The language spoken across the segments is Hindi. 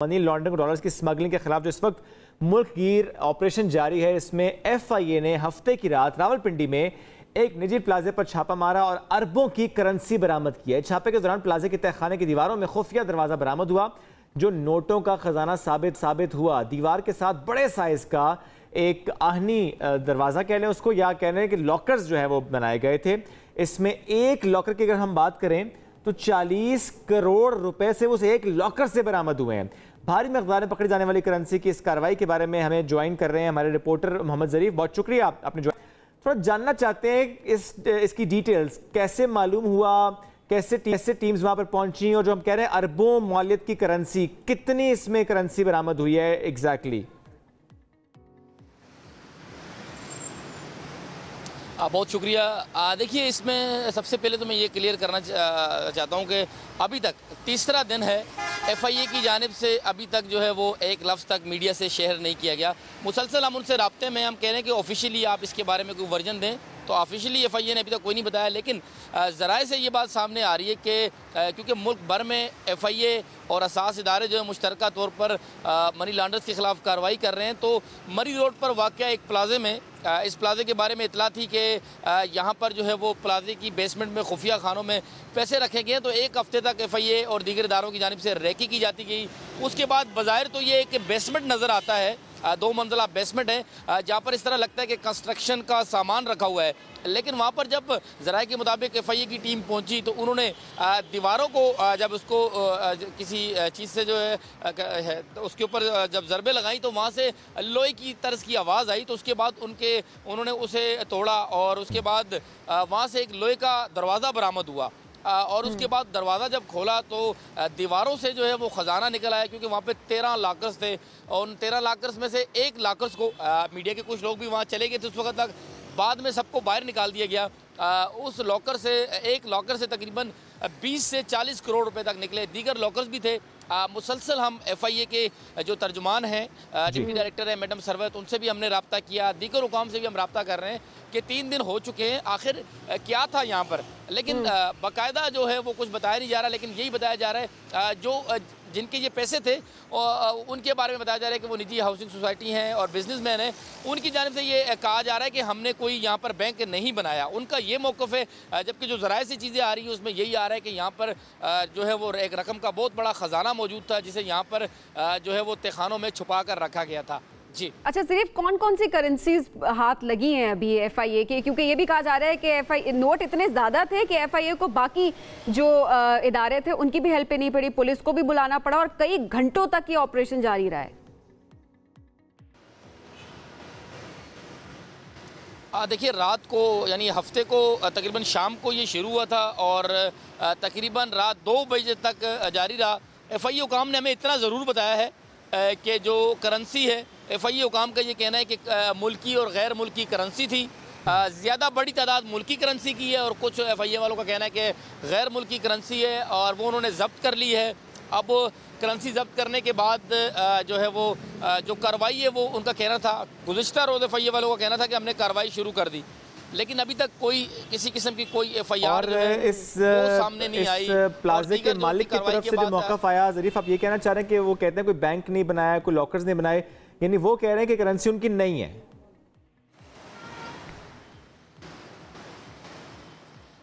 मनी लॉन्ड्रिंग डॉलर्स की स्मगलिंग के खिलाफ जो इस वक्त मुल्क गिर ऑपरेशन जारी है, इसमें FIA ने हफ्ते की रात रावलपिंडी में एक निजी प्लाजे पर छापा मारा और अरबों की करेंसी बरामद की है। छापे के दौरान प्लाजे के तहखाने की दीवारों में खुफिया दरवाजा बरामद हुआ जो नोटों का खजाना साबित हुआ। दीवार के साथ बड़े साइज का एक आहनी दरवाजा कह लें उसको, या कह लें कि लॉकर्स जो है वो बनाए गए थे। इसमें एक लॉकर की अगर हम बात करें तो 40 करोड़ रुपए से उस एक लॉकर से बरामद हुए हैं। भारी मकदार में पकड़ी जाने वाली करेंसी की इस कार्रवाई के बारे में हमें ज्वाइन कर रहे हैं हमारे रिपोर्टर मोहम्मद ज़रीफ। बहुत शुक्रिया आपने ज्वाइन। थोड़ा जानना चाहते हैं इसकी डिटेल्स, कैसे मालूम हुआ, कैसे टीम्स वहां पर पहुंची, और जो हम कह रहे हैं अरबों मौलियत की करेंसी, कितनी इसमें करेंसी बरामद हुई है एग्जैक्टली? बहुत शुक्रिया। देखिए, इसमें सबसे पहले तो मैं ये क्लियर करना चाहता हूँ कि अभी तक तीसरा दिन है, FIA की जानिब से अभी तक जो है वो एक लफ्ज़ तक मीडिया से शेयर नहीं किया गया। मुसलसल हम उनसे राब्ते में, हम कह रहे हैं कि ऑफिशियली आप इसके बारे में कोई वर्जन दें, तो ऑफिशियली FIA ने अभी तक कोई नहीं बताया। लेकिन ज़राए से ये बात सामने आ रही है कि क्योंकि मुल्क भर में FIA और असास इदारे जो है मुश्तरका तौर पर मनी लॉन्डर्स के ख़िलाफ़ कार्रवाई कर रहे हैं। तो मरी रोड पर वाक़या एक प्लाजे में, इस प्लाजे के बारे में इतला थी कि यहाँ पर जो है वो प्लाजे की बेसमेंट में खुफिया खानों में पैसे रखे गए। तो एक हफ्ते तक FIA और दीगर इदारों की जानिब से रेकी की जाती गई। उसके बाद बज़ाहिर तो ये एक बेसमेंट नज़र आता है, 2 मंजिला बेसमेंट है जहाँ पर इस तरह लगता है कि कंस्ट्रक्शन का सामान रखा हुआ है। लेकिन वहाँ पर जब ज़राए के मुताबिक FIA की टीम पहुँची तो उन्होंने दीवारों को जब उसको किसी चीज़ से जो है तो उसके ऊपर जब ज़रबे लगाई तो वहाँ से लोहे की तर्ज की आवाज़ आई। तो उसके बाद उन्होंने उसे तोड़ा और उसके बाद वहाँ से एक लोहे का दरवाज़ा बरामद हुआ। और उसके बाद दरवाज़ा जब खोला तो दीवारों से जो है वो ख़जाना निकल आया, क्योंकि वहाँ पे 13 लॉकर्स थे और उन 13 लॉकर्स में से एक लॉकर्स को मीडिया के कुछ लोग भी वहाँ चले गए थे उस वक्त तक, बाद में सबको बाहर निकाल दिया गया। उस लॉकर से, एक लॉकर से तकरीबन 20 से 40 करोड़ रुपए तक निकले। दीगर लॉकर्स भी थे। मुसलसल हम FIA के जो तर्जुमान हैं, डिप्टी डायरेक्टर है मैडम सरवत, उनसे भी हमने रब्ता किया, दीगर हुकाम से भी हम रब्ता कर रहे हैं कि 3 दिन हो चुके हैं, आखिर क्या था यहाँ पर। लेकिन बाकायदा जो है वो कुछ बताया नहीं जा रहा, लेकिन यही बताया जा रहा है जो जिनके ये पैसे थे और उनके बारे में बताया जा रहा है कि वो निजी हाउसिंग सोसाइटी हैं और बिजनेसमैन हैं। उनकी जानिब से ये कहा जा रहा है कि हमने कोई यहाँ पर बैंक नहीं बनाया, उनका ये मौक़िफ़ है। जबकि जो ज़राए से चीज़ें आ रही हैं उसमें यही आ रहा है कि यहाँ पर जो है वो एक रकम का बहुत बड़ा ख़जाना मौजूद था जिसे यहाँ पर जो है वो तहखानों में छुपा कर रखा गया था। जी अच्छा, सिर्फ कौन कौन सी करेंसीज हाथ लगी हैं अभी FIA के? क्योंकि ये भी कहा जा रहा है कि FIA नोट इतने ज़्यादा थे कि FIA को बाकी जो इदारे थे उनकी भी हेल्प नहीं पड़ी, पुलिस को भी बुलाना पड़ा और कई घंटों तक ये ऑपरेशन जारी रहा है। देखिए, रात को यानी हफ्ते को तकरीबन शाम को ये शुरू हुआ था और तकरीबन रात 2 बजे तक जारी रहा। FIA हुकाम ने हमें इतना ज़रूर बताया है कि जो करेंसी है, FIA हुकाम का ये कहना है कि मुल्की और गैर मुल्की करेंसी थी। ज़्यादा बड़ी तादाद मुल्की करेंसी की है और कुछ FIA वालों का कहना है कि गैर मुल्की करेंसी है और वो उन्होंने ज़ब्त कर ली है। अब करेंसी ज़ब्त करने के बाद जो है वो जो कार्रवाई है वो उनका कहना था, गुज़िश्ता रोज़ FIA वालों का कहना था कि हमने कार्रवाई शुरू कर दी, लेकिन अभी तक कोई किसी किस्म की कोई FIR सामने नहीं आई। प्लाजे के मालिक की तरफ से जो मौक़िफ़ आया, ज़रीफ आप ये कहना चाह रहे हैं कि वो कहते हैं कोई बैंक नहीं बनाया, कोई लॉकर्स नहीं बनाए, यानी वो कह रहे हैं कि करेंसी उनकी नहीं है?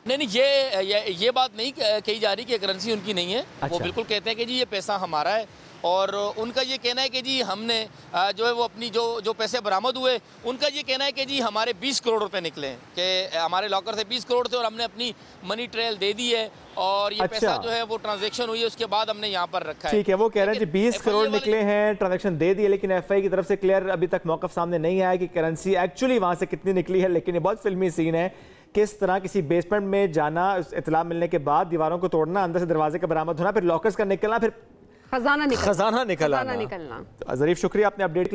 नहीं, ये बात नहीं कही जा रही कि करेंसी उनकी नहीं है। अच्छा। वो बिल्कुल कहते हैं कि जी ये पैसा हमारा है और उनका ये कहना है कि जी हमने जो है वो अपनी जो पैसे बरामद हुए, उनका ये कहना है कि जी हमारे 20 करोड़ रुपए निकले हैं, कि हमारे लॉकर से 20 करोड़ थे और हमने अपनी मनी ट्रेल दे दी है और ये पैसा जो है वो ट्रांजैक्शन हुई है उसके बाद हमने यहाँ पर रखा है। ठीक है, वो कह रहे हैं 20 करोड़ निकले हैं, ट्रांजैक्शन दे दिए, लेकिन FIA की तरफ से क्लियर अभी तक मौक़िफ़ सामने नहीं आया कि करेंसी एक्चुअली वहाँ से कितनी निकली है। लेकिन ये बहुत फिल्मी सीन है, किस तरह किसी बेसमेंट में जाना, इतला मिलने के बाद दीवारों को तोड़ना, अंदर से दरवाजे का बरामद होना, फिर लॉकर्स का निकलना, फिर खजाना निकलना। निकलना। ज़रीफ शुक्रिया, आपने अपडेट